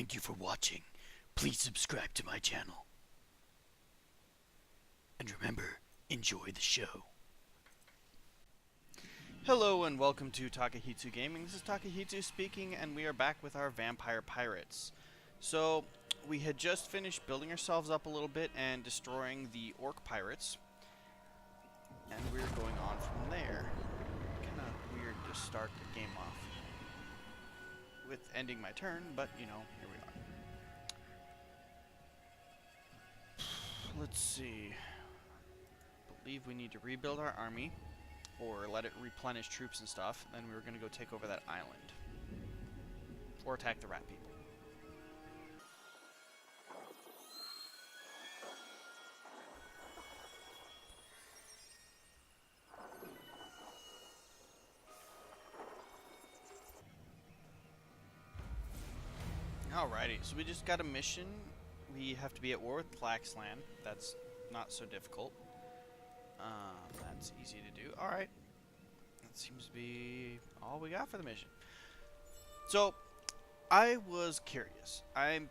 Thank you for watching. Please subscribe to my channel. And remember, enjoy the show. Hello and welcome to Takehitsu Gaming. This is Takehitsu speaking, and we are back with our Vampire Pirates. So, we had just finished building ourselves up a little bit and destroying the Orc Pirates. And we're going on from there. Kinda weird to start the game off with ending my turn, but you know, here we are. Let's see. I believe we need to rebuild our army, or let it replenish troops and stuff. Then we were going to go take over that island, or attack the rat people. Alrighty, so we just got a mission. We have to be at war with Tlaxlan. That's not so difficult. That's easy to do. Alright. That seems to be all we got for the mission. So, I was curious. I'm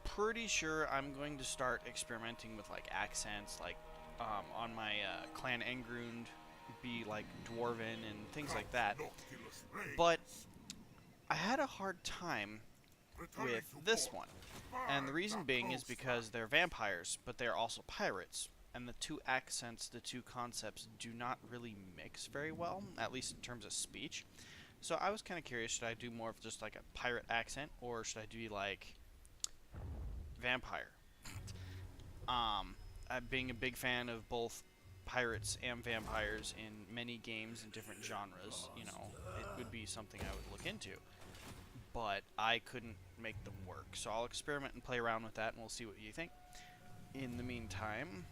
pretty sure I'm going to start experimenting with like accents, like on my clan Engrund, be like Dwarven and things like that. But I had a hard time with this one. And the reason being is because they're vampires, but they're also pirates. And the two accents, the two concepts, do not really mix very well, at least in terms of speech. So I was kind of curious, should I do more of just like a pirate accent, or should I do like vampire? Being a big fan of both pirates and vampires in many games in different genres, you know, it would be something I would look into. But I couldn't make them work, so I'll experiment and play around with that, and we'll see what you think. In the meantime,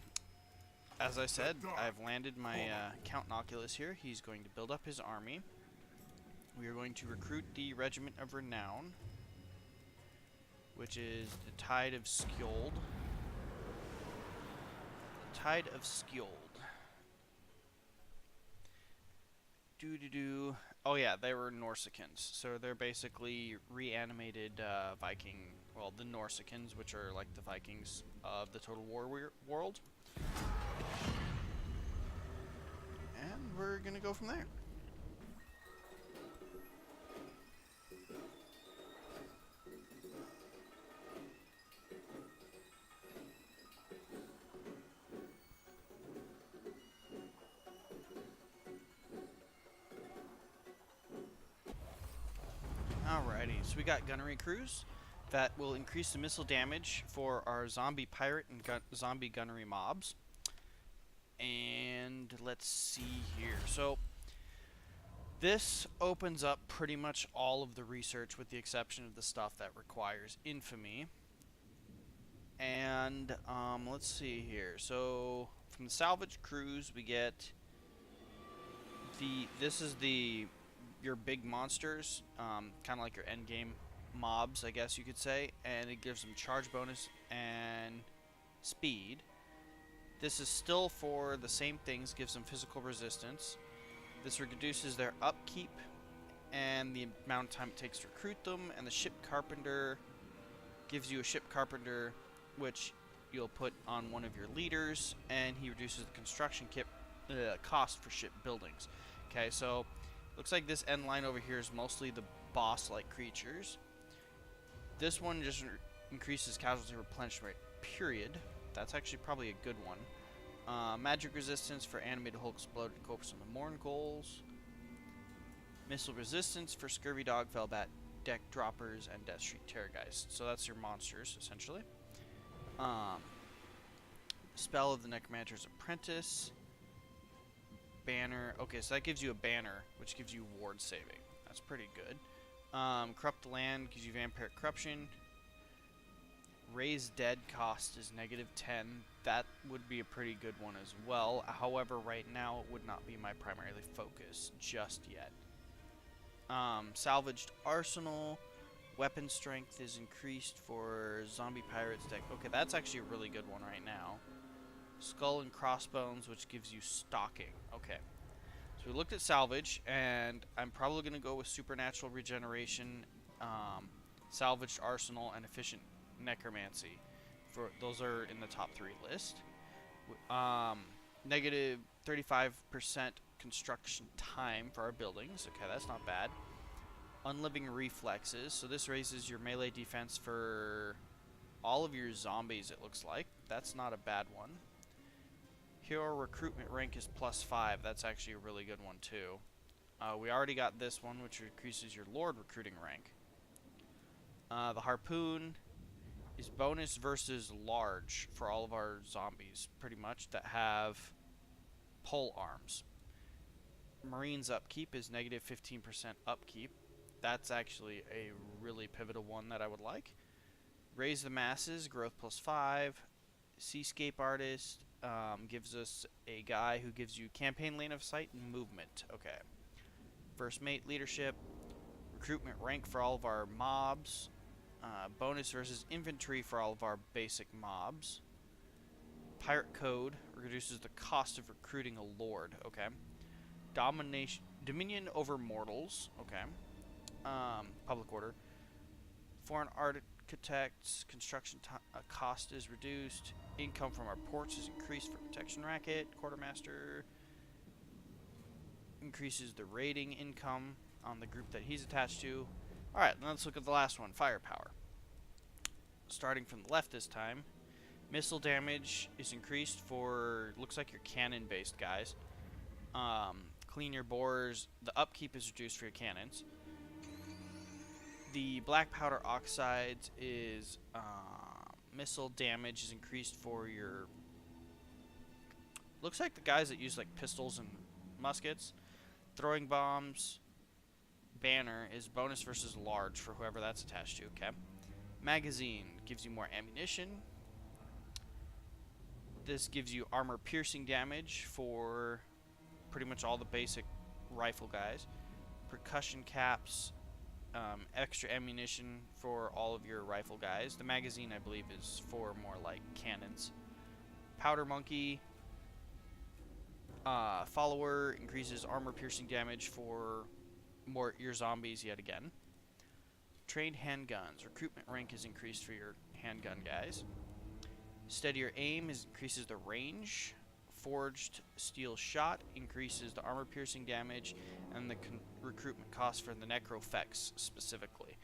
as I said, I've landed my Count Noculus here. He's going to build up his army. We are going to recruit the Regiment of Renown, which is the Tide of Skjold. Tide of Skjold. Oh yeah, they were Norsicans. So they're basically reanimated Viking, well, the Norsicans, which are like the Vikings of the Total War world. And we're gonna go from there. Alrighty, so we got gunnery crews that will increase the missile damage for our zombie pirate and zombie gunnery mobs. And let's see here. So this opens up pretty much all of the research with the exception of the stuff that requires infamy. And let's see here. So from the salvage crews we get this is your big monsters, kind of like your end game mobs, I guess you could say, and it gives them charge bonus and speed. This is still for the same things, gives them physical resistance. This reduces their upkeep and the amount of time it takes to recruit them, and the ship carpenter gives you a ship carpenter which you'll put on one of your leaders, and he reduces the construction cost for ship buildings. Okay, so looks like this end line over here is mostly the boss-like creatures. This one just increases casualty replenishment rate, period. That's actually probably a good one. Magic resistance for animated Hulk exploded corpse on the Mourngoals. Missile resistance for Scurvy Dog, Fellbat, Deck Droppers, and Death Street Terrorgeist. So that's your monsters, essentially. Spell of the Necromancer's Apprentice. Banner. Okay, so that gives you a banner, which gives you ward saving. That's pretty good. Corrupt the Land gives you Vampiric Corruption. Raise Dead cost is -10. That would be a pretty good one as well. However, right now it would not be my primary focus just yet. Salvaged Arsenal. Weapon strength is increased for Zombie Pirates deck. Okay, that's actually a really good one right now. Skull and Crossbones, which gives you stalking. Okay. So we looked at salvage, and I'm probably going to go with supernatural regeneration salvaged arsenal, and efficient necromancy. For those are in the top 3 list. Negative 35% construction time for our buildings. Okay, that's not bad. Unliving reflexes. So this raises your melee defense for all of your zombies, it looks like. That's not a bad one. Hero recruitment rank is +5. That's actually a really good one too. We already got this one, which increases your lord recruiting rank. The harpoon is bonus versus large for all of our zombies, pretty much, that have pole arms. Marine's upkeep is negative 15% upkeep. That's actually a really pivotal one that I would like. Raise the masses, growth +5. Seascape artist gives us a guy who gives you campaign lane of sight and movement. Okay. First mate leadership, recruitment rank for all of our mobs, bonus versus infantry for all of our basic mobs. Pirate code reduces the cost of recruiting a lord. Okay. Dominion over mortals. Okay. Public order. Foreign architects construction cost is reduced. Income from our ports is increased for protection racket. Quartermaster increases the rating income on the group that he's attached to. Alright, let's look at the last one, firepower. Starting from the left this time. Missile damage is increased for, looks like your cannon-based guys. Clean your bores. The upkeep is reduced for your cannons. The black powder oxides is missile damage is increased for your, looks like the guys that use like pistols and muskets. Throwing bombs banner is bonus versus large for whoever that's attached to. Okay. Magazine gives you more ammunition. This gives you armor piercing damage for pretty much all the basic rifle guys. Percussion caps, extra ammunition for all of your rifle guys. The magazine, I believe, is for more like cannons. Powder monkey follower increases armor piercing damage for more your zombies yet again. Trained handguns. Recruitment rank is increased for your handgun guys. Steadier aim increases the range. Forged steel shot increases the armor piercing damage and the recruitment cost for the necrofex specifically.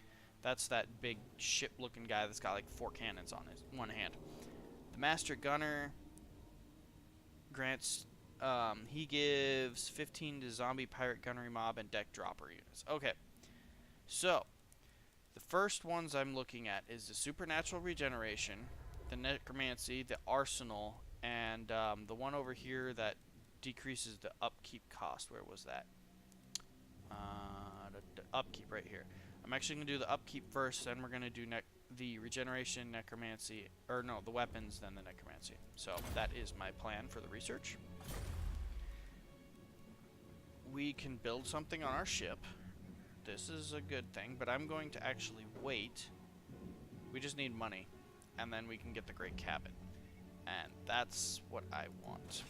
That's that big ship looking guy that's got like 4 cannons on his one hand. The master gunner grants he gives 15 to zombie pirate gunnery mob and deck dropper units. Okay, so the first ones I'm looking at is the supernatural regeneration, the necromancy, the arsenal, and the one over here that decreases the upkeep cost. Where was that? The upkeep right here. I'm actually going to do the upkeep first, then we're going to do the regeneration, necromancy, or no, the weapons, then the necromancy. So that is my plan for the research. We can build something on our ship. This is a good thing, but I'm going to actually wait. We just need money, and then we can get the great cabin. And that's what I want,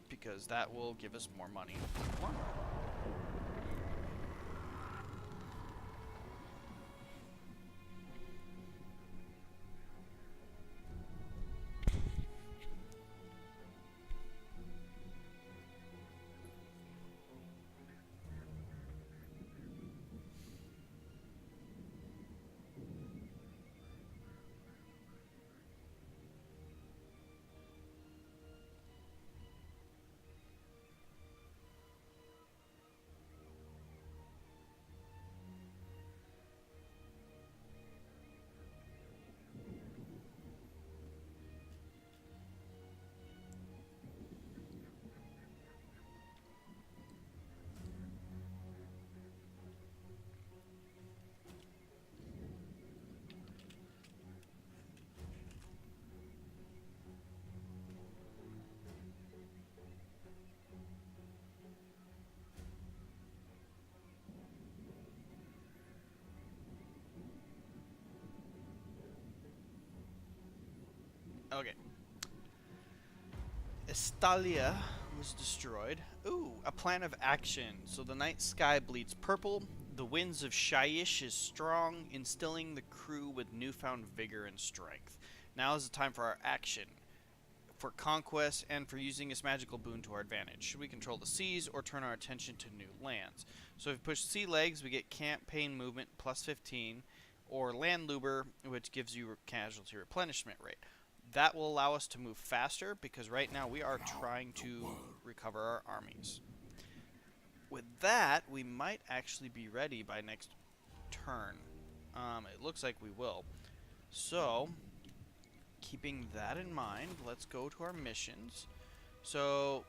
because that will give us more money. Come on. Okay. Estalia was destroyed. Ooh, a plan of action. So the night sky bleeds purple. The winds of Shyish is strong, instilling the crew with newfound vigor and strength. Now is the time for our action, for conquest, and for using this magical boon to our advantage. Should we control the seas or turn our attention to new lands? So if we push sea legs, we get campaign movement plus 15, or land luber, which gives you casualty replenishment rate. That will allow us to move faster, because right now we are trying to recover our armies. With that, we might actually be ready by next turn. It looks like we will. So, keeping that in mind, let's go to our missions. So,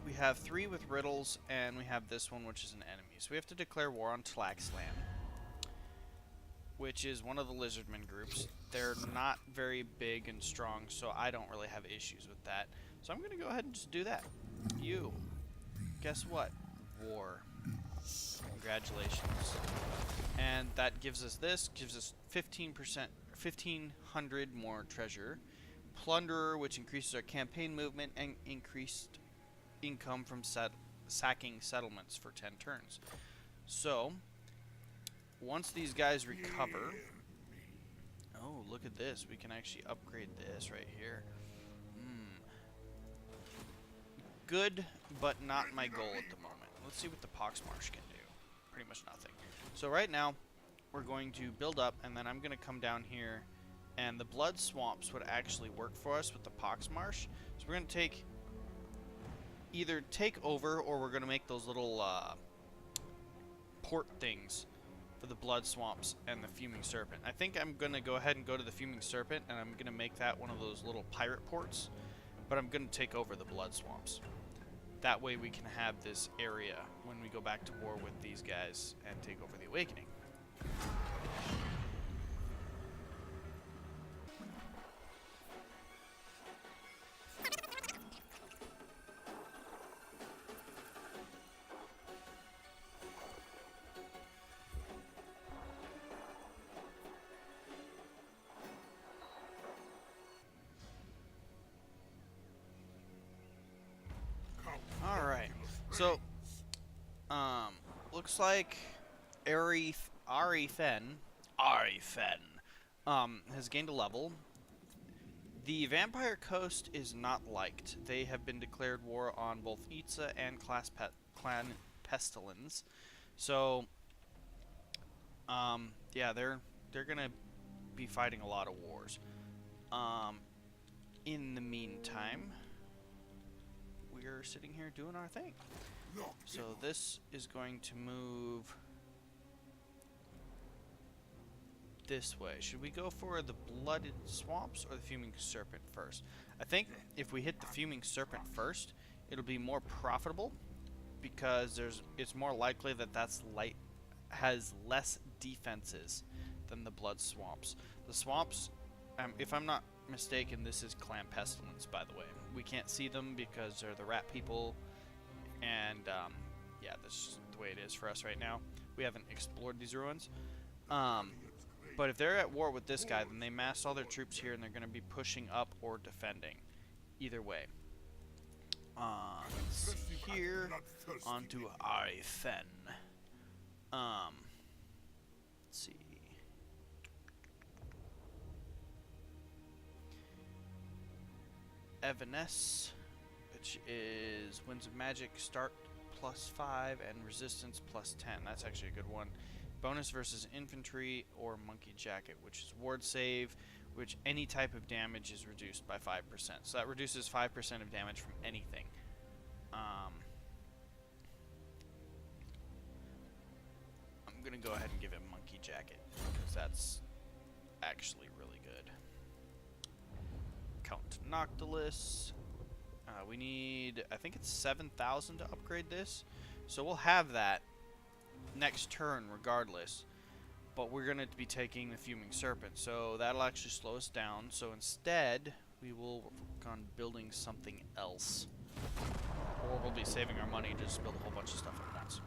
we have 3 with riddles, and we have this one, which is an enemy. So we have to declare war on Tlaxlan, which is one of the lizardmen groups. They're not very big and strong, so I don't really have issues with that. So I'm going to go ahead and just do that. You. Guess what? War. Congratulations. And that gives us this. Gives us 15%, 1,500 more treasure. Plunderer, which increases our campaign movement and increased income from sacking settlements for 10 turns. So, once these guys recover... Oh, look at this. We can actually upgrade this right here. Good, but not my goal at the moment. Let's see what the Poxmarsh can do. Pretty much nothing. So right now, we're going to build up, and then I'm going to come down here, and the Blood Swamps would actually work for us with the Poxmarsh. So we're going to either take over, or we're going to make those little port things for the Blood Swamps and the Fuming Serpent. I think I'm going to go ahead and go to the Fuming Serpent, and I'm going to make that one of those little pirate ports, but I'm going to take over the Blood Swamps. That way we can have this area when we go back to war with these guys and take over the Awakening. Alright, so, looks like Arethen has gained a level. The Vampire Coast is not liked. They have been declared war on both Itza and Clan Pestilence. So, yeah, they're gonna be fighting a lot of wars. In the meantime, we're sitting here doing our thing. So this is going to move this way. Should we go for the Blooded Swamps or the Fuming Serpent first? I think if we hit the Fuming Serpent first, it'll be more profitable, because it's more likely that has less defenses than the Blood Swamps. The Swamps, if I'm not mistaken, this is Clan Pestilence, by the way. We can't see them because they're the rat people, and yeah, that's just the way it is for us right now. We haven't explored these ruins. But if they're at war with this guy, then they mass all their troops here, and they're going to be pushing up or defending. Either way. Let's see here. On to Arethen. Let's see. Evanesce, which is Winds of Magic, start +5 and resistance +10. That's actually a good one. Bonus versus infantry or Monkey Jacket, which is ward save, which any type of damage is reduced by 5%. So that reduces 5% of damage from anything. I'm going to go ahead and give him Monkey Jacket, because that's actually really good. Count Noctilus. We need, I think it's 7,000 to upgrade this. So we'll have that next turn regardless. But we're going to be taking the Fuming Serpent. So that'll actually slow us down. So instead, we will work on building something else. Or we'll be saving our money to just build a whole bunch of stuff at once.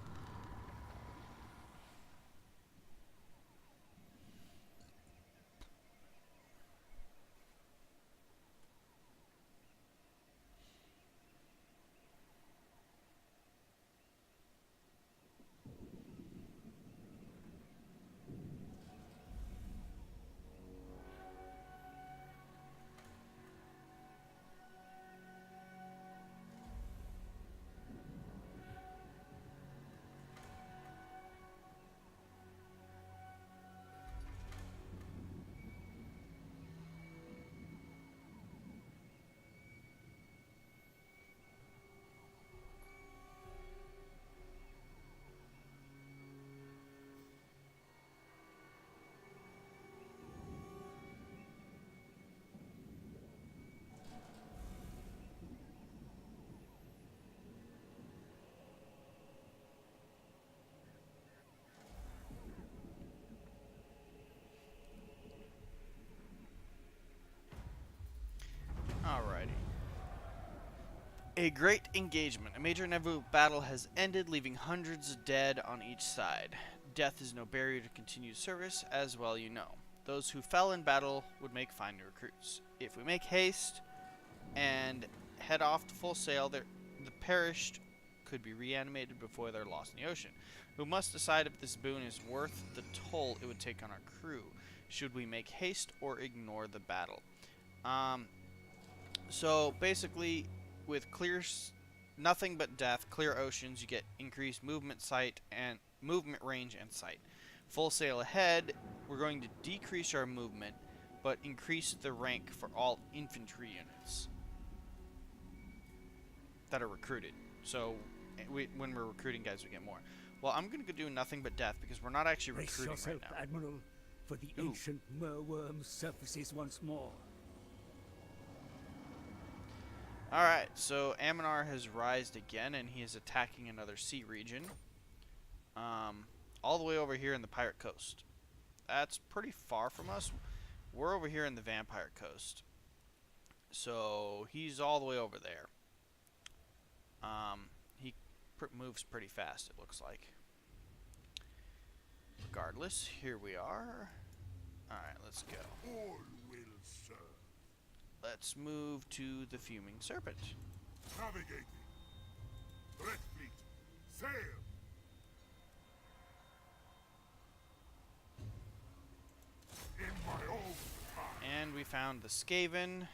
A great engagement. A major naval battle has ended, leaving hundreds dead on each side. Death is no barrier to continued service, as well you know. Those who fell in battle would make fine recruits. If we make haste and head off to full sail, the perished could be reanimated before they're lost in the ocean. We must decide if this boon is worth the toll it would take on our crew. Should we make haste or ignore the battle? So basically, with nothing but death, clear oceans, you get increased movement range and sight. Full sail ahead, we're going to decrease our movement, but increase the rank for all infantry units that are recruited. So when we're recruiting guys, we get more. Well, I'm going to do nothing but death because we're not actually recruiting Brace yourself, right now. Admiral, for the ancient merworm surfaces once more. Alright, so Aminar has rised again, and he is attacking another sea region. All the way over here in the Pirate Coast. That's pretty far from us. We're over here in the Vampire Coast. So, he's all the way over there. He moves pretty fast, it looks like. Regardless, here we are. Alright, let's go. All will serve. Let's move to the Fuming Serpent. Navigating. Threat fleet. Sail. In my own time. And we found the Skaven.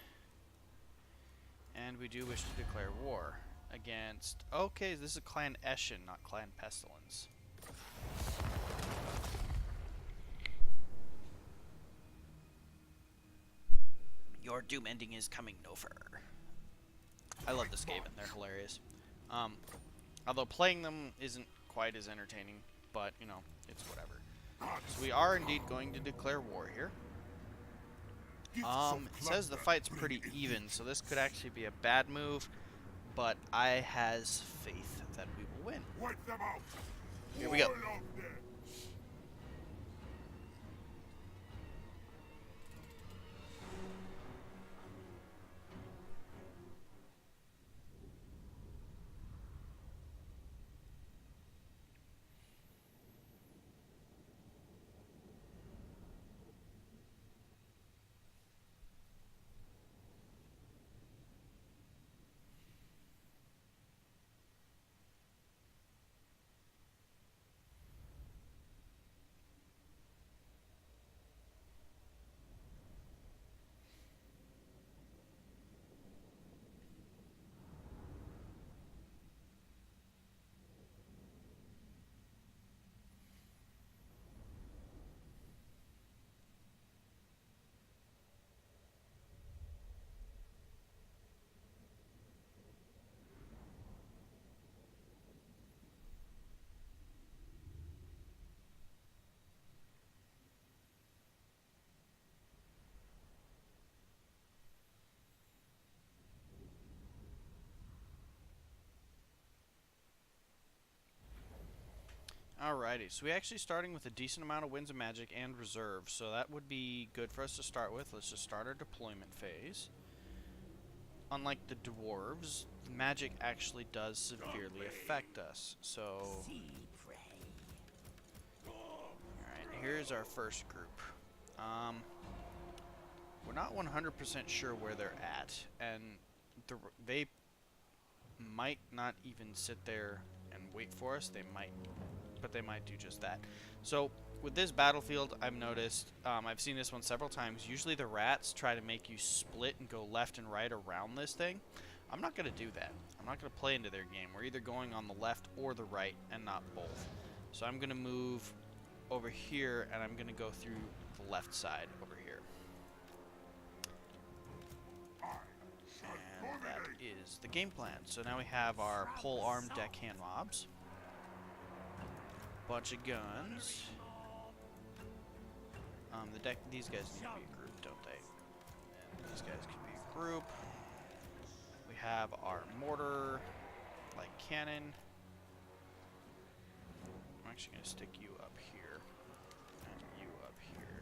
And we do wish to declare war against... Okay, this is Clan Eshin, not Clan Pestilence. Your doom ending is coming no further. I love the Skaven, they're hilarious. Although playing them isn't quite as entertaining, but, you know, it's whatever. So we are indeed going to declare war here. It says the fight's pretty even, so this could actually be a bad move, but I has faith that we will win. Wipe them out. Here we go. All of them. Alrighty, so we actually starting with a decent amount of Winds of Magic and reserve, so that would be good for us to start with. Let's just start our deployment phase. Unlike the dwarves, magic actually does severely affect us, so... Alright, here's our first group. We're not 100% sure where they're at, and they might not even sit there and wait for us. They might... but they might do just that. So with this battlefield, I've noticed, I've seen this one several times, usually the rats try to make you split and go left and right around this thing. I'm not going to do that. I'm not going to play into their game. We're either going on the left or the right and not both. So I'm going to move over here and I'm going to go through the left side over here. And that is the game plan. So now we have our pole-armed deckhand mobs. Bunch of guns. These guys need to be a group, don't they? And these guys can be a group. We have our mortar, like cannon. I'm actually going to stick you up here, and you up here.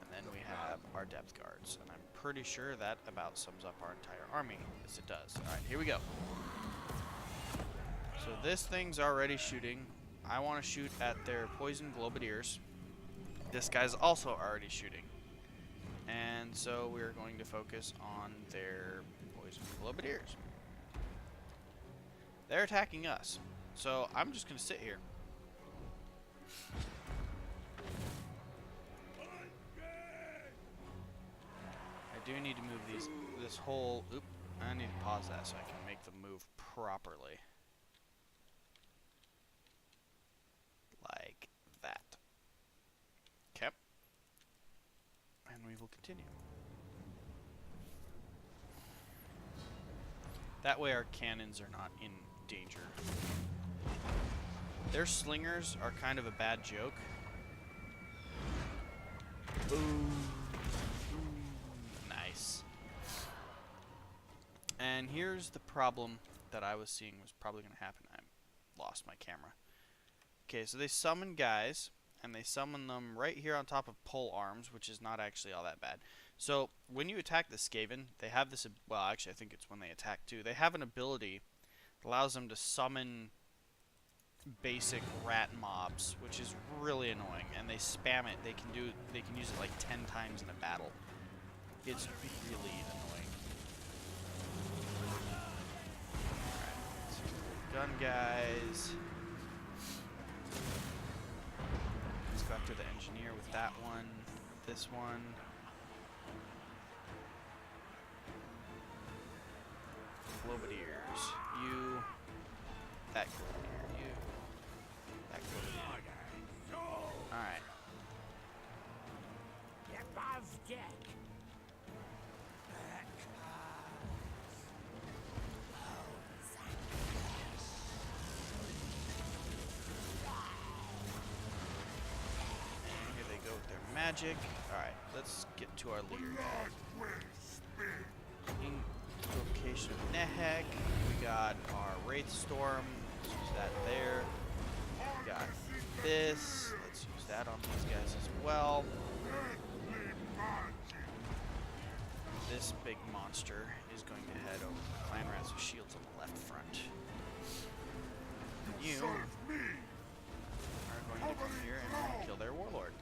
And then we have our depth guards, and I'm pretty sure that about sums up our entire army. Yes, it does. Alright, here we go. So this thing's already shooting. I want to shoot at their poison globadiers. This guy's also already shooting. And so we're going to focus on their poison globadiers. They're attacking us. So I'm just going to sit here. I do need to move this whole... Oop. I need to pause that so I can make them move properly. Like that. Okay. And we will continue. That way our cannons are not in danger. Their slingers are kind of a bad joke. Boom. Nice. And here's the problem that I was seeing was probably going to happen. I lost my camera. Okay, so they summon guys, and they summon them right here on top of pole arms, which is not actually all that bad. So when you attack the Skaven, they have this, well, actually I think it's when they attack too, they have an ability that allows them to summon basic rat mobs, which is really annoying, and they spam it. They can use it like 10 times in a battle. It's really annoying. Alright, so gun guys. Let's go after the engineer with that one, this one. Globadiers, you, that globadier, you, that globadier. Alright. Above deck. And here they go with their magic. Alright, let's get to our leader guy. Invocation of Nehek. We got our Wraith Storm. Let's use that there. We got this. Let's use that on these guys as well. This big monster is going to head over to the Clan Rats with shields on the left front. You are going to come here and we're going to kill their warlord.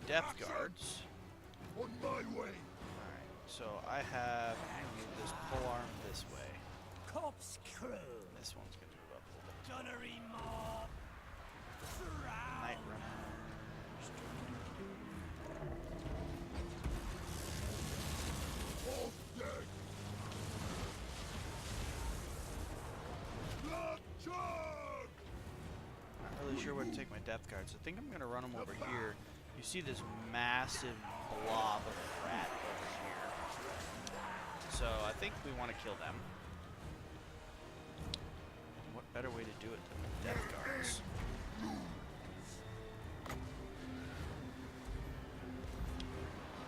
Depth guards. On my way. Alright, so I have moved this polearm this way. Corpse crew. This one's going to move up a little bit. Gunnery mob. Night runners. Off deck. Blood charge. Not really sure where to take my depth guards. I think I'm going to run them over here. You see this massive blob of rat over here. So I think we want to kill them. What better way to do it than with depth guards?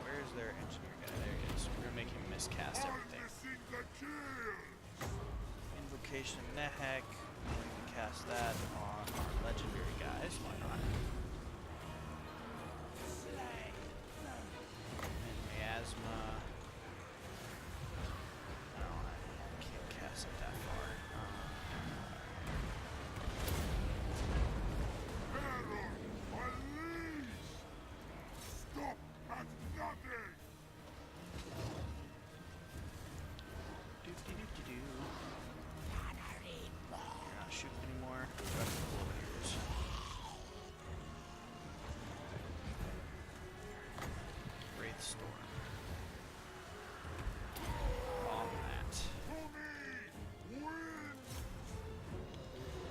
Where's their engineer guy? There he is. We're going to make him miscast everything. Invocation of Nehek. We're going to cast that on our legendary guys. Why not? Miasma. No, I can't cast it that far. Stop at nothing. Do-do-do-do-do. You're not shooting anymore. Got the globadiers. Wraith Storm. Bomb that.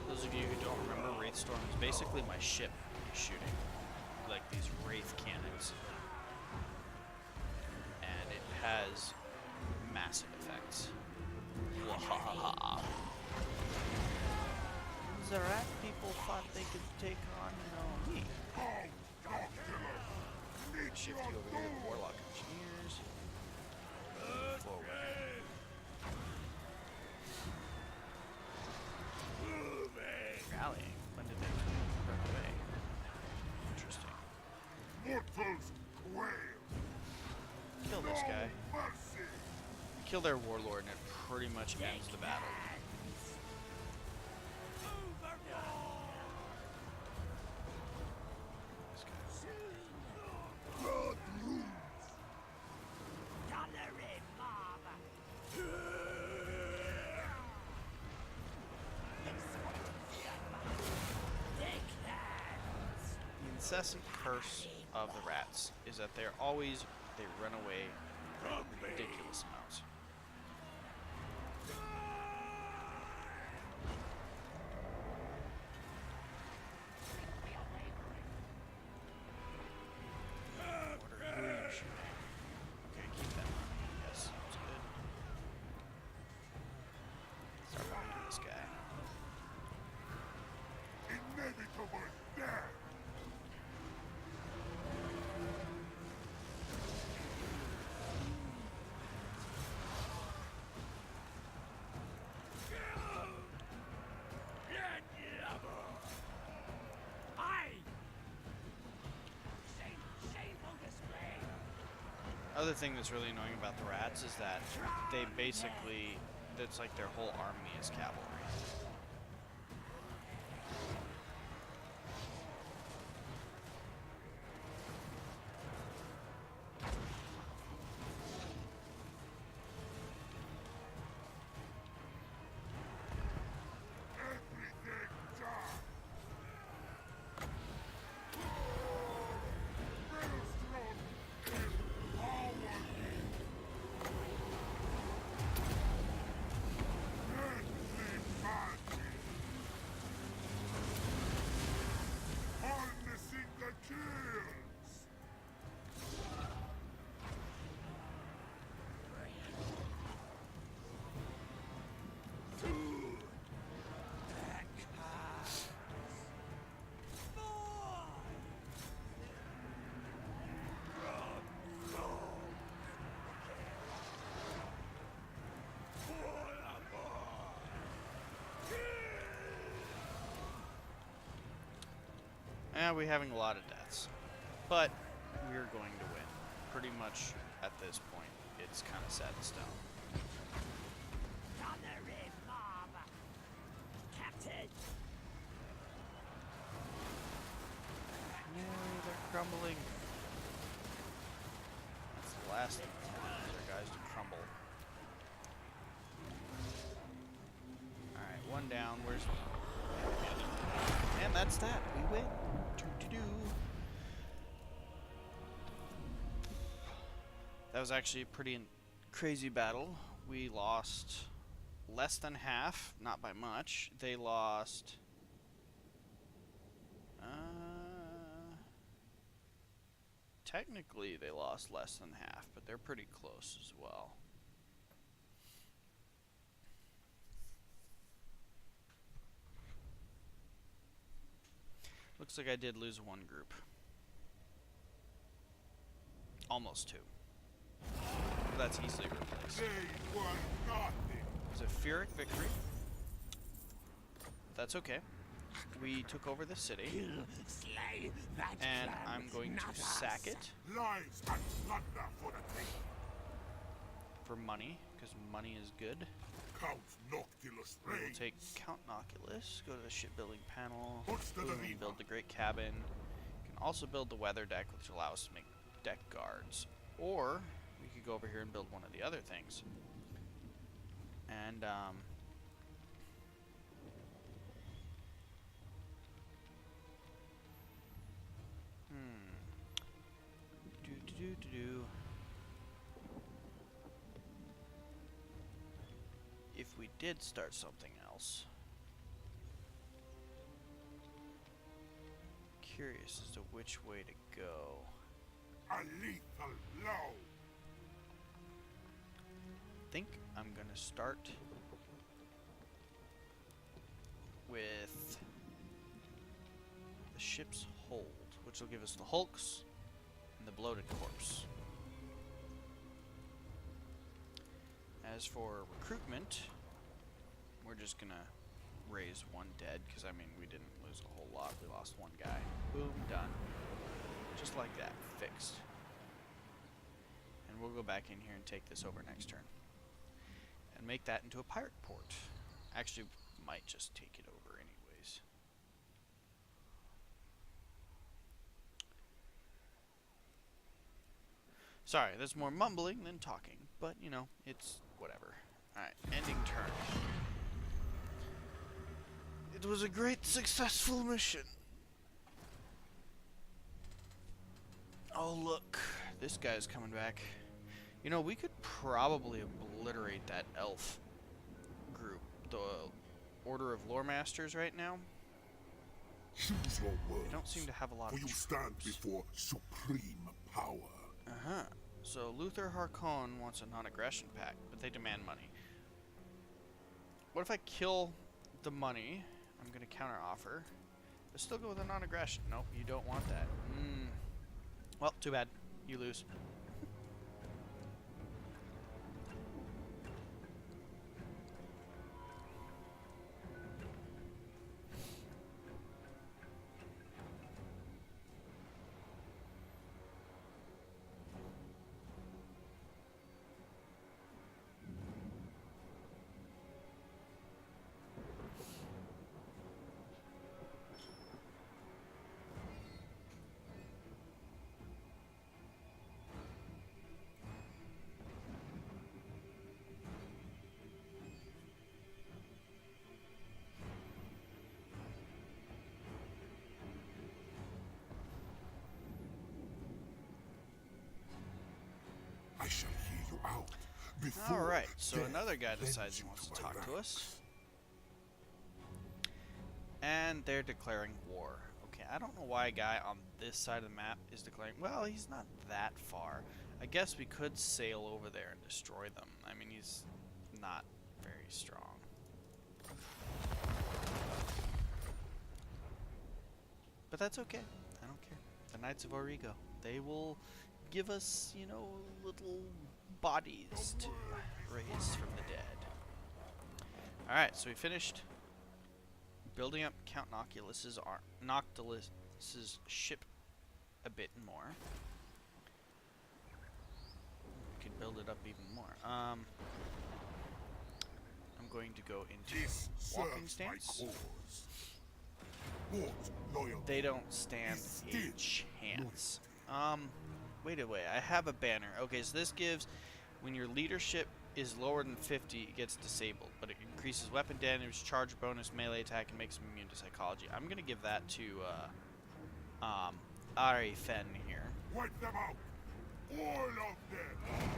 Those of you who don't remember, Wraith Storm is basically my ship shooting. Like these Wraith cannons. And it has massive effects. Wahaha. The rat people thought they could take on, me. Shift you over here to the Warlock Engineers. Move forward. Rallying. When did they run away? Interesting. Mortals quail. Kill this guy. Mercy. Kill their warlord and it pretty much ends the battle. This guy. Blood rules. The incessant curse of the rats is that they run away ridiculous amounts. What are you shooting? Okay, keep that money. Yes, sounds good. Start running this guy. Inevitable death. Other thing that's really annoying about the rats is that they basically, it's like their whole army is cavalry. Everything done. Maelstrom in power. Deadly magic. Harnessing the kills. And we're having a lot of deaths. But we're going to win. Pretty much at this point, it's kind of set in stone. Yay, they're crumbling. That's the last thing we want, is our guys to crumble. Alright, one down. Where's the other? And that's that. We win. Doo-doo-doo. That was actually a pretty crazy battle. We lost less than half, not by much. They lost... technically they lost less than half, but they're pretty close as well. Looks like I did lose one group. Almost two. But that's easily replaced. They were nothing. It's a Pyrrhic victory. That's okay. We took over the city, and I'm going to sack it Lies and plunder for the king. for money, because money is good. Count Noctilus We'll reigns. take Count Noculus, go to the shipbuilding panel, What's the boom, arena? build the great cabin. You can also build the weather deck, which allows us to make deck guards. Or, we could go over here and build one of the other things. And, Do. If we did start something else. Curious as to which way to go. A lethal blow. Think I'm gonna start with the ship's hold, which will give us the hulks and the bloated corpse. As for recruitment, we're just gonna raise one dead, because I mean we didn't lose a whole lot. We lost one guy. Boom, done. Just like that, fixed. And we'll go back in here and take this over next turn. And make that into a pirate port. Actually, might just take it over anyways. Sorry, there's more mumbling than talking, but you know, it's whatever. Alright, ending turn. It was a great successful mission. Oh look, this guy's coming back. You know, we could probably obliterate that elf group, the Order of Lore Masters right now. Choose your words, They don't seem to have a lot for of you troops. stand before supreme power. Uh-huh. So Luther Harkon wants a non-aggression pact, but they demand money. What if I kill the money? I'm gonna counter-offer, but still go with a non-aggression. Nope, you don't want that. Well, too bad. You lose. I shall hear you out before Alright, so death another guy lends decides he you wants to my talk to wrath. us. And they're declaring war. Okay, I don't know why a guy on this side of the map is declaring... Well, he's not that far. I guess we could sail over there and destroy them. I mean, he's not very strong. But that's okay. I don't care. The Knights of Origo. They will give us, you know, little bodies to raise from the dead. Alright, so we finished building up Count Noctilus's ship a bit more. We can build it up even more. I'm going to go into This walking serves my stance. cause. What loyalty? They don't stand a chance. Wait a way. I have a banner. Okay, so this gives, when your leadership is lower than 50, it gets disabled, but it increases weapon damage, charge bonus, melee attack, and makes them immune to psychology. I'm gonna give that to Ari Fen here, Wipe them out. All of them.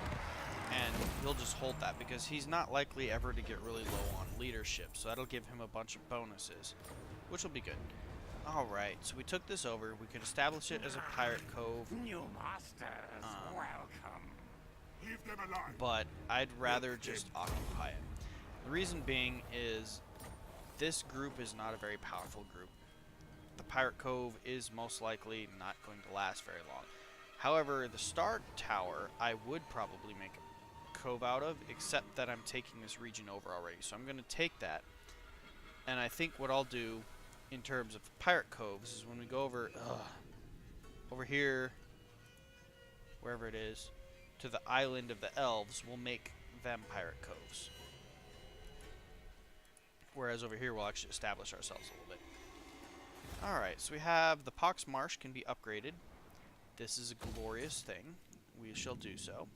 and he'll just hold that because he's not likely ever to get really low on leadership, so that'll give him a bunch of bonuses, which will be good. Alright, so we took this over. We could establish it as a pirate cove, New masters, welcome. Leave them alive. but I'd rather just occupy it. The reason being is this group is not a very powerful group. The pirate cove is most likely not going to last very long. However, the Star Tower I would probably make a cove out of, except that I'm taking this region over already. So I'm going to take that, and I think what I'll do in terms of pirate coves is when we go over here, wherever it is, to the island of the elves, we'll make them pirate coves. Whereas over here we'll actually establish ourselves a little bit. Alright, so we have the Pox Marsh can be upgraded. This is a glorious thing. We shall do so.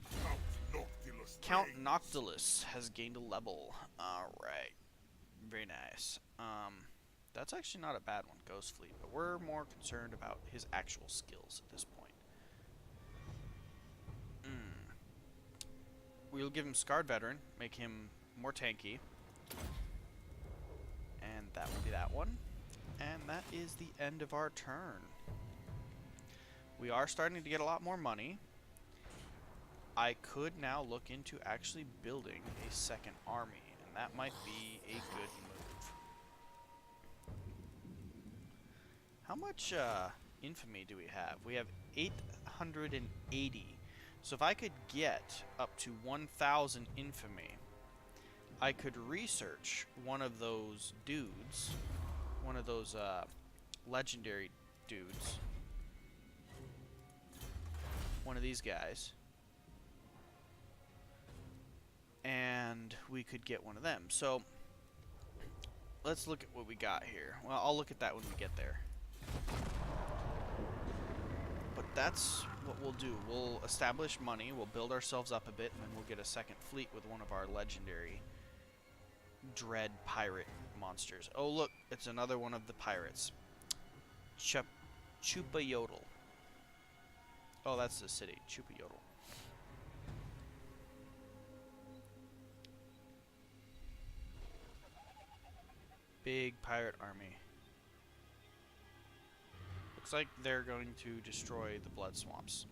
Count Noctilus has gained a level. Alright. Very nice. That's actually not a bad one, Ghost Fleet, but we're more concerned about his actual skills at this point. We'll give him Scarred Veteran, make him more tanky. And that will be that one. And that is the end of our turn. We are starting to get a lot more money. I could now look into actually building a second army, and that might be a good move. How much, infamy do we have? We have 880. So if I could get up to 1,000 infamy, I could research one of those dudes, one of those legendary dudes, one of these guys, and we could get one of them. So let's look at what we got here. Well, I'll look at that when we get there. But that's what we'll do. We'll establish money, we'll build ourselves up a bit, and then we'll get a second fleet with one of our legendary dread pirate monsters. Oh look, it's another one of the pirates. Chupayodel. Oh, that's the city, Chupayodel. Big pirate army. Looks like they're going to destroy the blood swamps.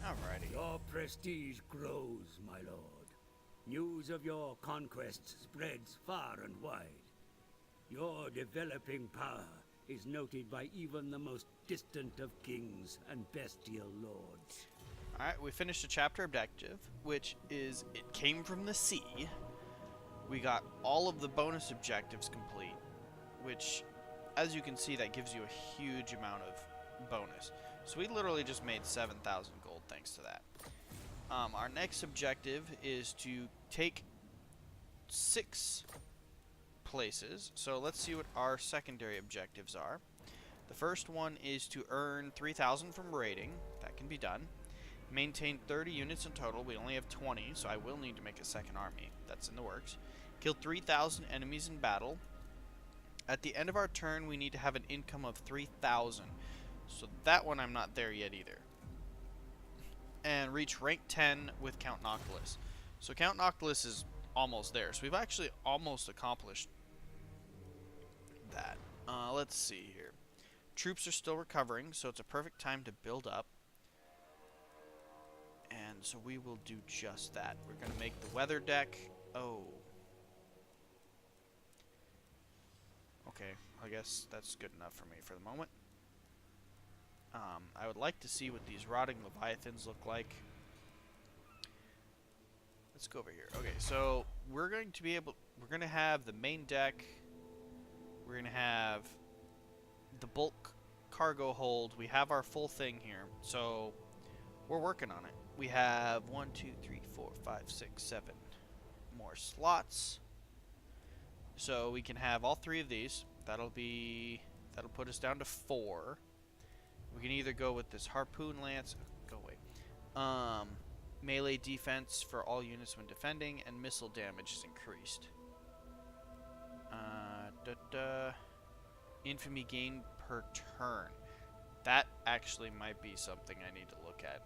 Alrighty. Your prestige grows, my lord. News of your conquests spreads far and wide. Your developing power is noted by even the most distant of kings and bestial lords. Alright, we finished a chapter objective, which is it came from the sea. We got all of the bonus objectives complete, which, as you can see, that gives you a huge amount of bonus. So we literally just made 7,000 gold thanks to that. Our next objective is to take 6 places. So let's see what our secondary objectives are. The first one is to earn 3,000 from raiding. That can be done. Maintain 30 units in total. We only have 20, so I will need to make a second army. That's in the works. Kill 3,000 enemies in battle. At the end of our turn, we need to have an income of 3,000. So that one I'm not there yet either. And reach rank 10 with Count Noctilus. So Count Noctilus is almost there. So we've actually almost accomplished that. Let's see here. Troops are still recovering, so it's a perfect time to build up. And so we will do just that. We're going to make the weather deck. Oh. Okay, I guess that's good enough for me for the moment. I would like to see what these rotting leviathans look like. Let's go over here. Okay, so we're going to have the main deck. We're going to have the bulk cargo hold. We have our full thing here, so we're working on it. We have 1, 2, 3, 4, 5, 6, 7 more slots. So we can have all 3 of these. That'll put us down to 4. We can either go with this harpoon lance, go away. Melee defense for all units when defending, and missile damage is increased. Infamy gain per turn. That actually might be something I need to look at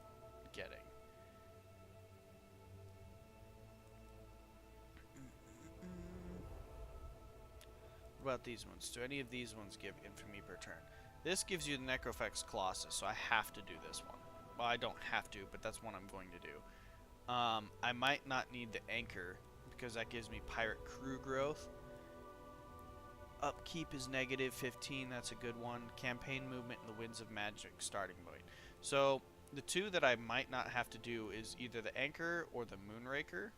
getting. What about these ones? Do any of these ones give infamy per turn? This gives you the Necrofex Colossus, so I have to do this one. Well, I don't have to, but that's one I'm going to do. I might not need the Anchor, because that gives me Pirate Crew growth. Upkeep is negative 15, that's a good one. Campaign movement and the Winds of Magic starting point. So, the 2 that I might not have to do is either the Anchor or the Moonraker.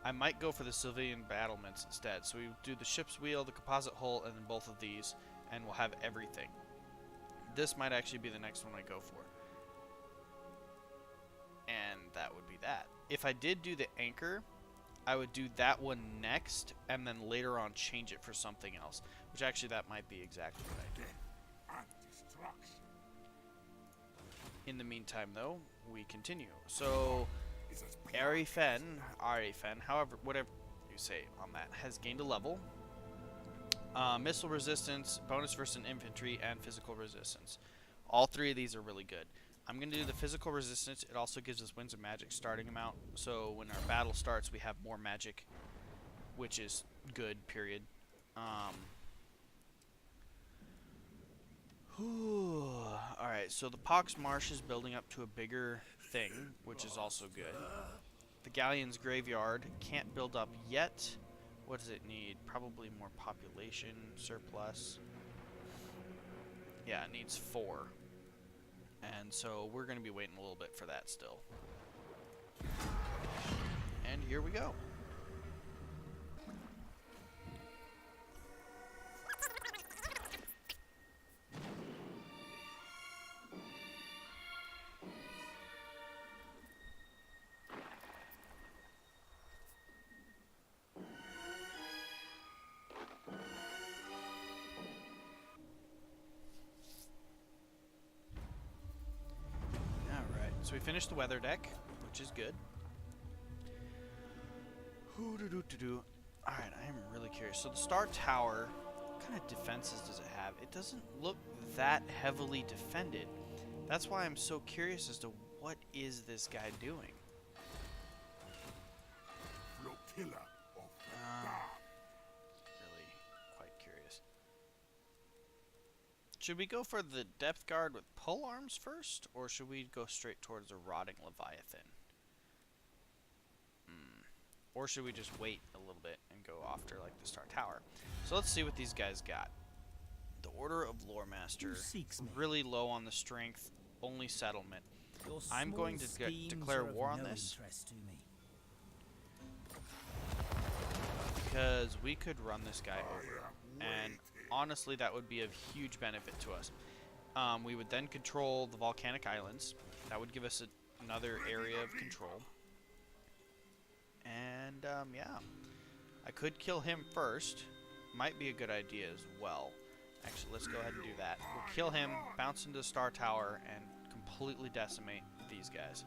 I might go for the civilian battlements instead. So we do the ship's wheel, the composite hull, and then both of these, and we'll have everything. This might actually be the next one I go for. And that would be that. If I did do the Anchor, I would do that one next, and then later on change it for something else. Which actually that might be exactly what I do. In the meantime, though, we continue. So, Arifen, however, whatever you say on that, has gained a level. Missile resistance, bonus versus infantry, and physical resistance. All 3 of these are really good. I'm going to do the physical resistance. It also gives us winds of magic starting amount. So when our battle starts, we have more magic, which is good, period. Alright, so the Pox Marsh is building up to a bigger thing, which is also good. The Galleon's Graveyard can't build up yet. What does it need? Probably more population surplus. Yeah, it needs 4. And so we're going to be waiting a little bit for that still. And here we go. So we finished the weather deck, which is good. Alright, I am really curious. So the Star Tower, what kind of defenses does it have? It doesn't look that heavily defended. That's why I'm so curious as to what is this guy doing. Flotilla of Really quite curious. Should we go for the depth guard with pole arms first, or should we go straight towards the rotting Leviathan? Or should we just wait a little bit and go after like the Star Tower? So let's see what these guys got. The Order of Loremaster, really low on the strength, only settlement. I'm going to declare war on this because we could run this guy over, and honestly that would be of huge benefit to us. We would then control the volcanic islands. That would give us another area of control. And yeah, I could kill him first. Might be a good idea as well. Actually, let's go ahead and do that. We'll kill him, bounce into the Star Tower, and completely decimate these guys.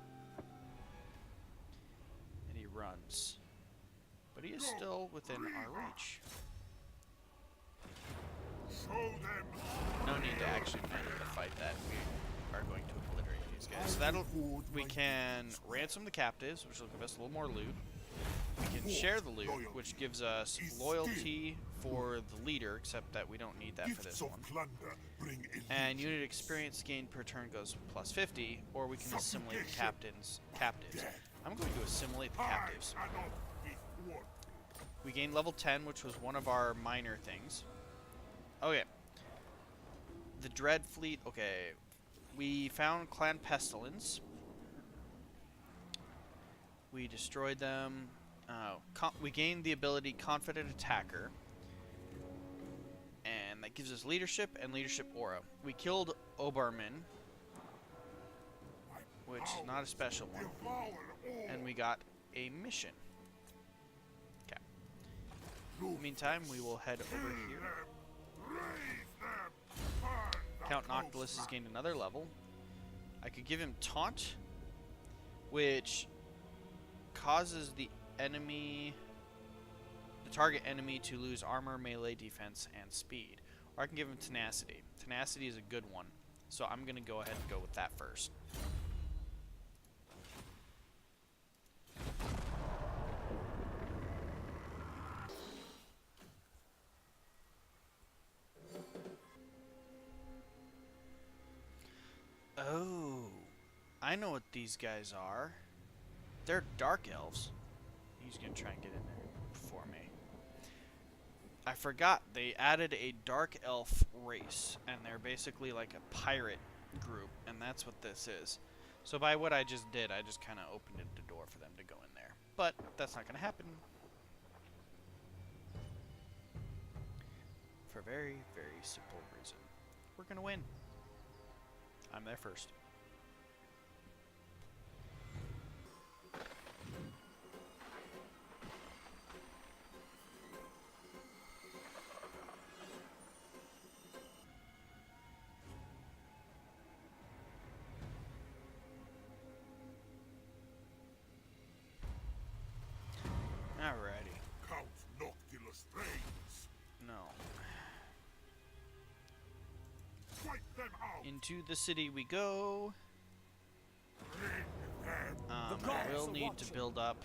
And he runs. But he is still within our reach. No need to actually manually fight that. We are going to obliterate these guys. So we can ransom the captives, which will give us a little more loot. We can share the loot, which gives us loyalty for the leader, except that we don't need that for this one. And unit experience gained per turn goes plus 50, or we can assimilate the captives. I'm going to assimilate the captives. We gained level 10, which was one of our minor things. Okay. The Dread Fleet, okay. We found Clan Pestilence. We destroyed them. We gained the ability Confident Attacker. And that gives us leadership and leadership aura. We killed Oberman, which is not a special one. And we got a mission. Okay. In the meantime, we will head over here. Count Noctilus has gained another level. I could give him Taunt, which causes the target enemy to lose armor, melee, defense, and speed. Or I can give him Tenacity. Tenacity is a good one, so I'm going to go ahead and go with that first. Oh, I know what these guys are. They're Dark Elves. He's going to try and get in there before me. I forgot, they added a Dark Elf race, and they're basically like a pirate group, and that's what this is. So by what I just did, I just kind of opened the door for them to go in there. But that's not going to happen. For a very, very simple reason. We're going to win. I'm there first. Alrighty. Count Noctilus reigns. No. Wipe them out. Into the city we go. I will need to build up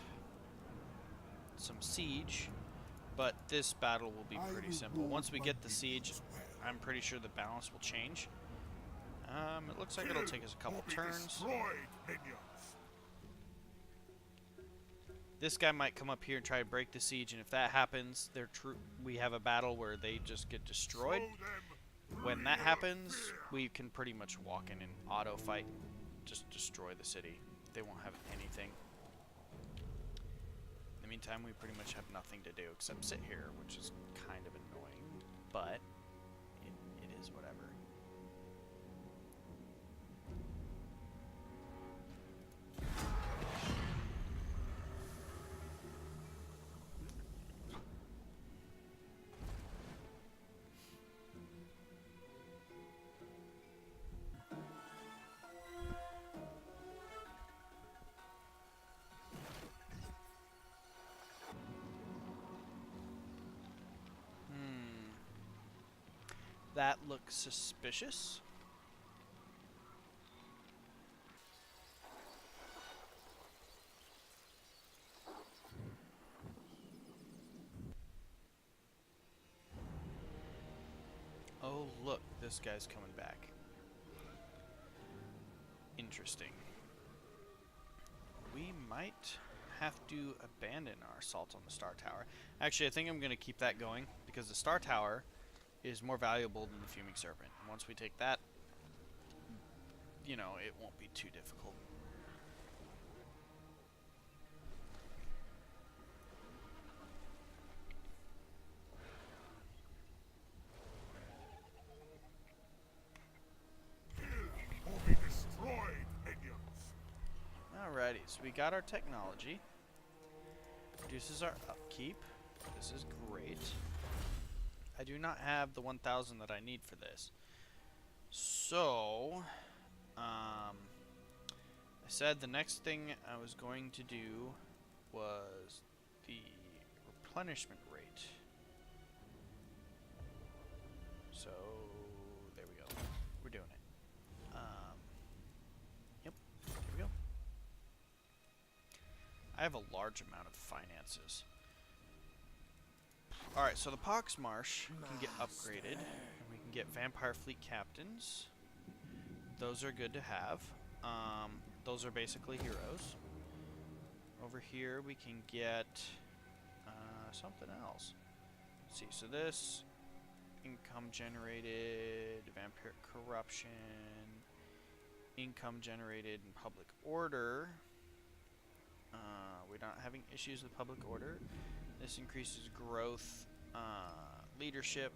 some siege, but this battle will be pretty simple. Once we get the siege, I'm pretty sure the balance will change. It looks like it'll take us a couple turns. This guy might come up here and try to break the siege, and if that happens, we have a battle where they just get destroyed. When that happens, we can pretty much walk in and auto fight, just destroy the city. They won't have anything. In the meantime, we pretty much have nothing to do except sit here, which is kind of annoying, but it is whatever. That looks suspicious. Oh, look, this guy's coming back. Interesting. We might have to abandon our assault on the Star Tower. Actually, I think I'm going to keep that going because the Star Tower is more valuable than the Fuming Serpent. Once we take that, you know, it won't be too difficult. Alrighty, so we got our technology. Reduces our upkeep. This is great. I do not have the 1,000 that I need for this. So, I said the next thing I was going to do was the replenishment rate. So, there we go. We're doing it. Yep, here we go. I have a large amount of finances. Alright, so the Pox Marsh can get upgraded, and we can get Vampire Fleet Captains. Those are good to have. Those are basically heroes. Over here we can get something else. Let's see, so this, income generated, Vampire Corruption, income generated in Public Order. We're not having issues with Public Order. This increases growth, leadership,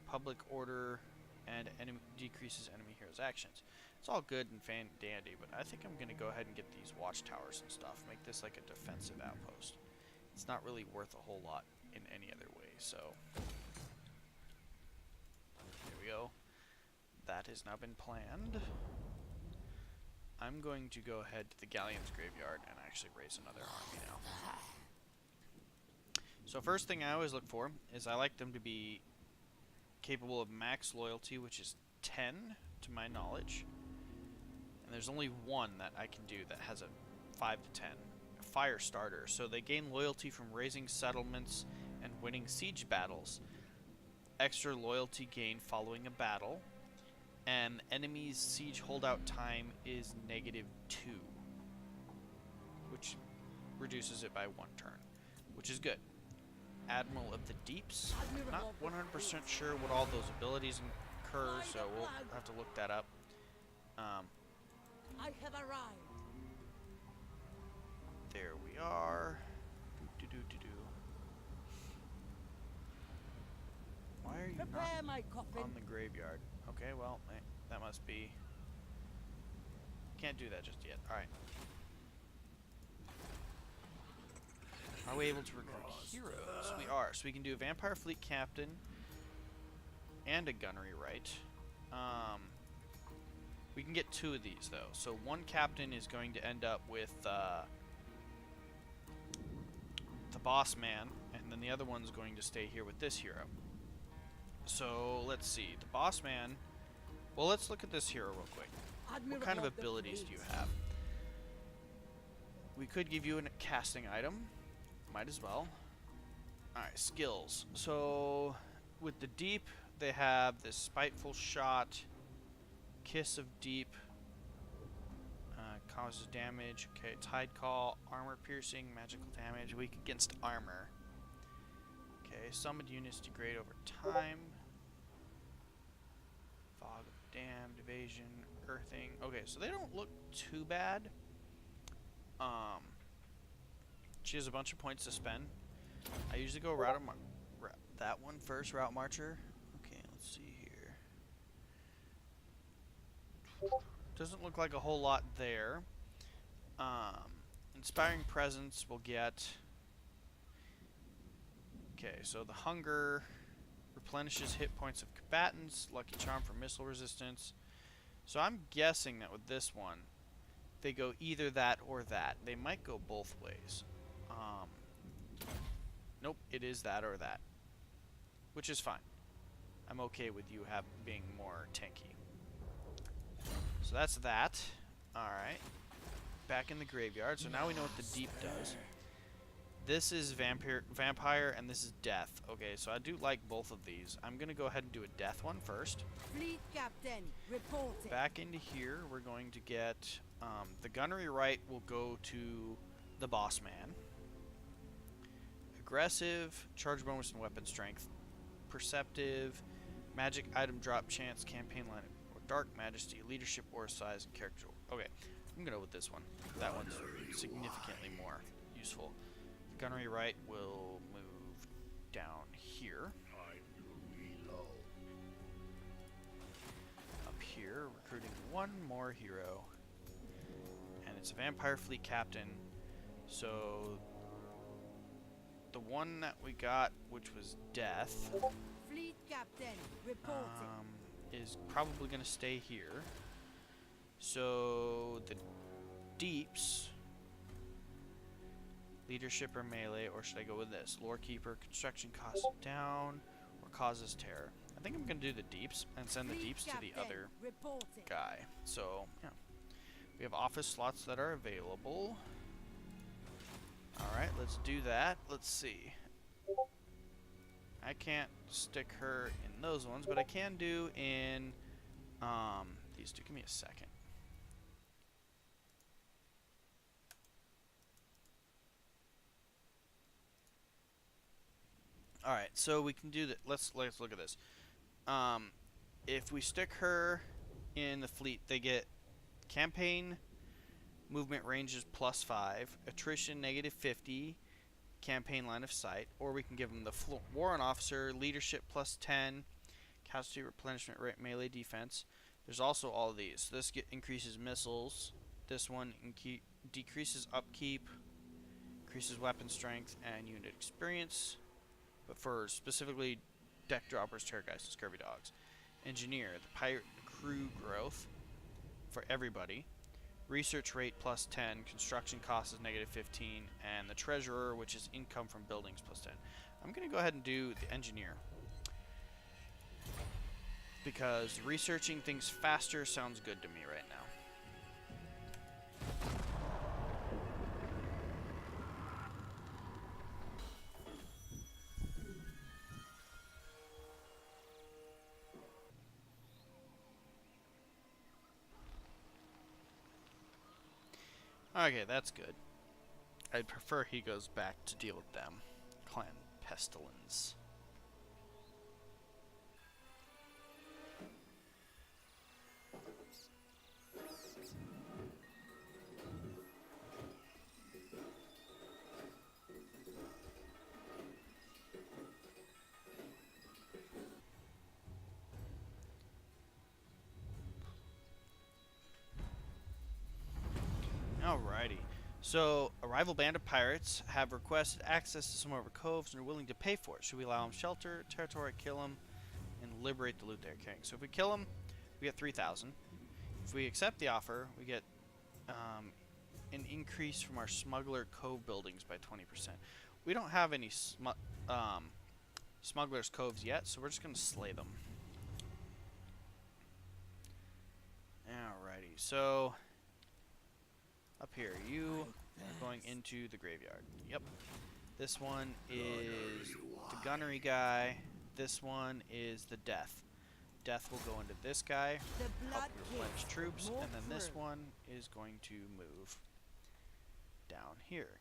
public order, and decreases enemy heroes' actions. It's all good and dandy, but I think I'm going to go ahead and get these watchtowers and stuff. Make this like a defensive outpost. It's not really worth a whole lot in any other way, so... There we go. That has now been planned. I'm going to go ahead to the Galleon's Graveyard and actually raise another army now. So first thing I always look for is I like them to be capable of max loyalty, which is 10 to my knowledge. And there's only one that I can do that has a 5 to 10. A fire starter. So they gain loyalty from raising settlements and winning siege battles. Extra loyalty gain following a battle. And enemy's siege holdout time is -2. Which reduces it by 1 turn. Which is good. Admiral of the Deeps. Not 100% sure what all those abilities incur, so we'll have to look that up. I have arrived. There we are. Why are you Prepare my not coffin. on the graveyard? Okay, well, that must be... Can't do that just yet. Alright. Are we able to recruit heroes? We are. So we can do a Vampire Fleet Captain and a Gunnery Right. We can get 2 of these, though. So one captain is going to end up with the Boss Man, and then the other one's going to stay here with this hero. So let's see. The Boss Man... Well, let's look at this hero real quick. What kind of abilities do you have? We could give you a casting item. Might as well. Alright, skills. So, with the deep, they have this spiteful shot, kiss of deep, causes damage. Okay, tide call, armor piercing, magical damage, weak against armor. Okay, summoned units degrade over time. Fog of damned, evasion, earthing. Okay, so they don't look too bad. She has a bunch of points to spend. I usually go that one first, Route Marcher. Okay, let's see here. Doesn't look like a whole lot there. Inspiring Presence will get... Okay, so the Hunger replenishes hit points of combatants. Lucky Charm for missile resistance. So I'm guessing that with this one, they go either that or that. They might go both ways. Nope, it is that or that. Which is fine. I'm okay with you being more tanky. So that's that. Alright. Back in the graveyard. So now we know what the deep does. This is vampire and this is death. Okay, so I do like both of these. I'm going to go ahead and do a death one first. Fleet Captain, reporting. Back into here, we're going to get... the gunnery right will go to the boss man. Aggressive, charge bonus and weapon strength. Perceptive, magic item drop chance, campaign line, or dark majesty, leadership or size, and character. Okay, I'm gonna go with this one. That one's significantly more useful. The gunnery right will move down here. Up here, recruiting one more hero. And it's a vampire fleet captain. So the one that we got, which was death, Fleet Captain, reporting. is probably going to stay here. So the deeps, leadership or melee, or should I go with this? Lore Keeper, construction costs down, or causes terror. I think I'm going to do the deeps and send the deeps to the other guy. So, yeah. We have office slots that are available. Alright, let's do that. Let's see. I can't stick her in those ones, but I can do in these two. Give me a second. Alright, so we can do that. Let's look at this. If we stick her in the fleet, they get campaign movement ranges +5, attrition -50, campaign line of sight, or we can give them the warrant officer, leadership +10, casualty replenishment rate, melee defense. There's also all of these. So this increases missiles. This one decreases upkeep, increases weapon strength and unit experience, but for specifically deck droppers, terrorgeists, and scurvy dogs. Engineer, the pirate crew growth for everybody. Research rate +10, construction cost is -15, and the treasurer, which is income from buildings, +10. I'm going to go ahead and do the engineer, because researching things faster sounds good to me right now. Okay, that's good. I'd prefer he goes back to deal with them. Clan Pestilence. Alrighty. So, a rival band of pirates have requested access to some of our coves and are willing to pay for it. Should we allow them shelter, territory, kill them, and liberate the loot they're carrying? So if we kill them, we get 3,000. If we accept the offer, we get an increase from our smuggler cove buildings by 20%. We don't have any smugglers coves yet, so we're just going to slay them. Alrighty, so... up here, you going into the graveyard. Yep. This one is the gunnery guy. This one is the death. Death will go into this guy, The help blood replenish kids. troops, Move and then this through. one is going to move down here.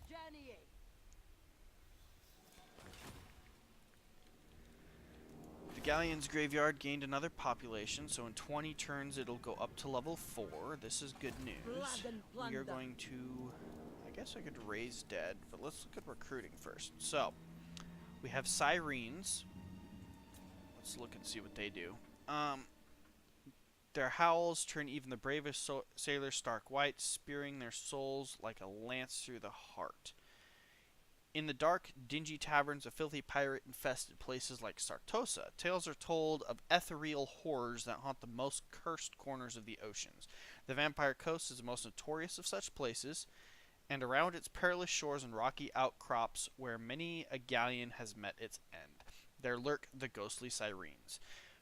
Journeying. The Galleon's graveyard gained another population, so in 20 turns it'll go up to level 4. This is good news. Blood and We are plunder. going to... I guess I could raise dead, but let's look at recruiting first. So, we have Sirens. Let's look and see what they do. Their howls turn even the bravest sailors stark white, spearing their souls like a lance through the heart. In the dark, dingy taverns of filthy pirate-infested places like Sartosa, tales are told of ethereal horrors that haunt the most cursed corners of the oceans. The Vampire Coast is the most notorious of such places, and around its perilous shores and rocky outcrops where many a galleon has met its end, there lurk the ghostly Sirens.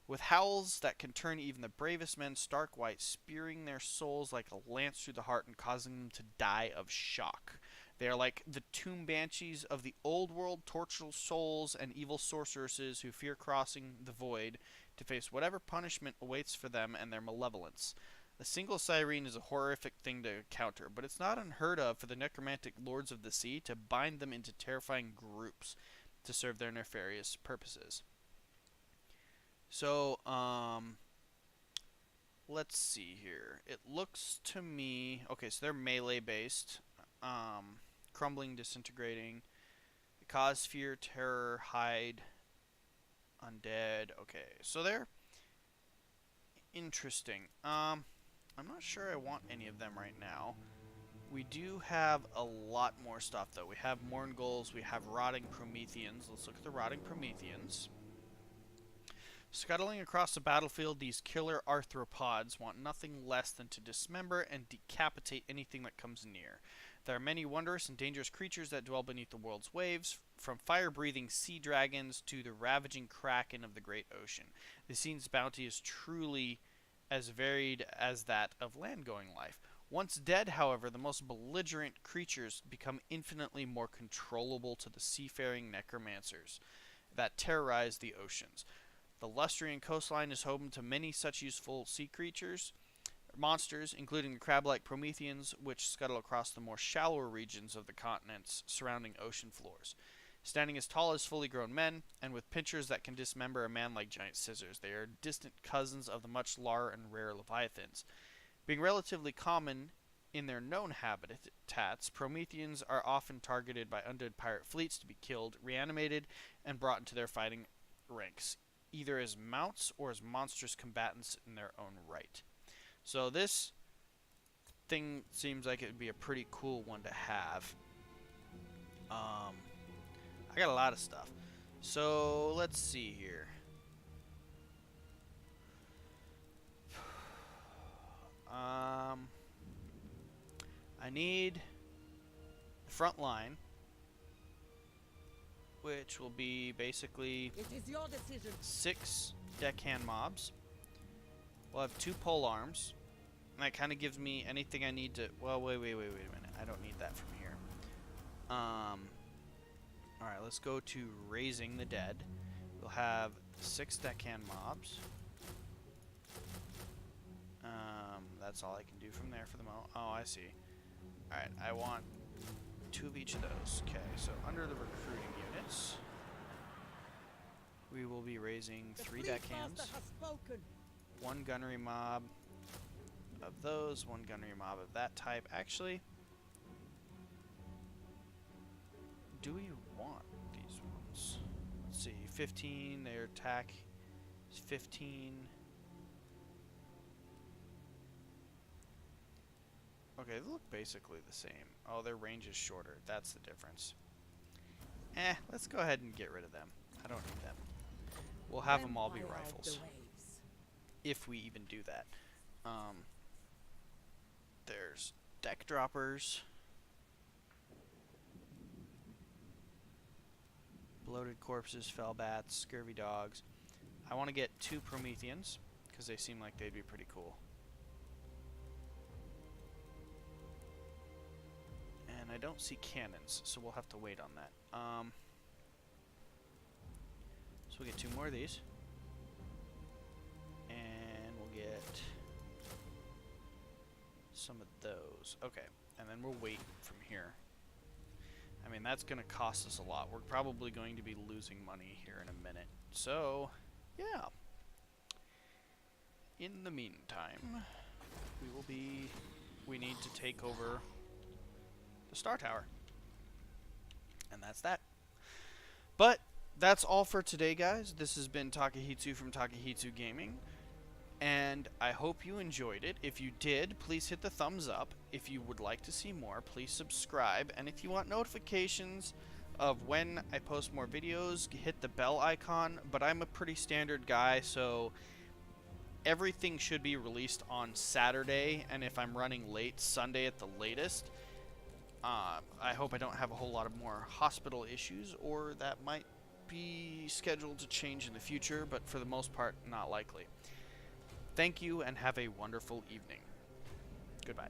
With howls that can turn even the bravest men stark white, spearing their souls like a lance through the heart and causing them to die of shock. They are like the tomb banshees of the old world, tortured souls and evil sorceresses who fear crossing the void to face whatever punishment awaits for them and their malevolence. A single siren is a horrific thing to encounter, but it's not unheard of for the necromantic lords of the sea to bind them into terrifying groups to serve their nefarious purposes. So, let's see here. It looks to me... Okay, so they're melee based. Crumbling, disintegrating. Cause fear, terror, hide, undead. Okay, so they're interesting. I'm not sure I want any of them right now. We do have a lot more stuff, though. We have Mourngulls, we have Rotting Prometheans. Let's look at the Rotting Prometheans. Scuttling across the battlefield, these killer arthropods want nothing less than to dismember and decapitate anything that comes near. There are many wondrous and dangerous creatures that dwell beneath the world's waves, from fire-breathing sea dragons to the ravaging kraken of the great ocean. The scene's bounty is truly as varied as that of land-going life. Once dead, however, the most belligerent creatures become infinitely more controllable to the seafaring necromancers that terrorize the oceans. The Lustrian coastline is home to many such useful sea creatures, monsters, including the crab-like Prometheans, which scuttle across the more shallower regions of the continents surrounding ocean floors. Standing as tall as fully grown men, and with pincers that can dismember a man like giant scissors, they are distant cousins of the much larger and rare leviathans. Being relatively common in their known habitats, Prometheans are often targeted by undead pirate fleets to be killed, reanimated, and brought into their fighting ranks, either as mounts or as monstrous combatants in their own right. So this thing seems like it would be a pretty cool one to have. I got a lot of stuff. So let's see here. I need the front line, which will be basically It is your decision. 6 deckhand mobs. We'll have 2 pole arms. And that kind of gives me anything I need to... Well, wait a minute. I don't need that from here. Alright, let's go to Raising the Dead. We'll have 6 deckhand mobs. That's all I can do from there for the moment. Oh, I see. Alright, I want 2 of each of those. Okay, so under the recruiting units, we will be raising 3 deckhands. Has spoken. 1 gunnery mob of those, 1 gunnery mob of that type. Actually, do we want these ones? Let's see, 15, their attack is 15. Okay, they look basically the same. Oh, their range is shorter. That's the difference. Let's go ahead and get rid of them. I don't need them. We'll have them all be Empire of the rifles. waves. If we even do that. There's deck droppers. Bloated corpses, fell bats, scurvy dogs. I want to get 2 Prometheans, because they seem like they'd be pretty cool. And I don't see cannons, so we'll have to wait on that. So we'll get 2 more of these. And we'll get some of those. Okay, and then we'll wait from here. I mean, that's going to cost us a lot. We're probably going to be losing money here in a minute. So, yeah. In the meantime, we need to take over the Star Tower. And that's that. But that's all for today, guys. This has been Takehitsu from Takehitsu Gaming. And I hope you enjoyed it. If you did, please hit the thumbs up. If you would like to see more, please subscribe. And if you want notifications of when I post more videos, hit the bell icon. But I'm a pretty standard guy, so everything should be released on Saturday. And if I'm running late, Sunday at the latest. I hope I don't have a whole lot of more hospital issues, or that might be scheduled to change in the future, but for the most part, not likely. Thank you, and have a wonderful evening. Goodbye.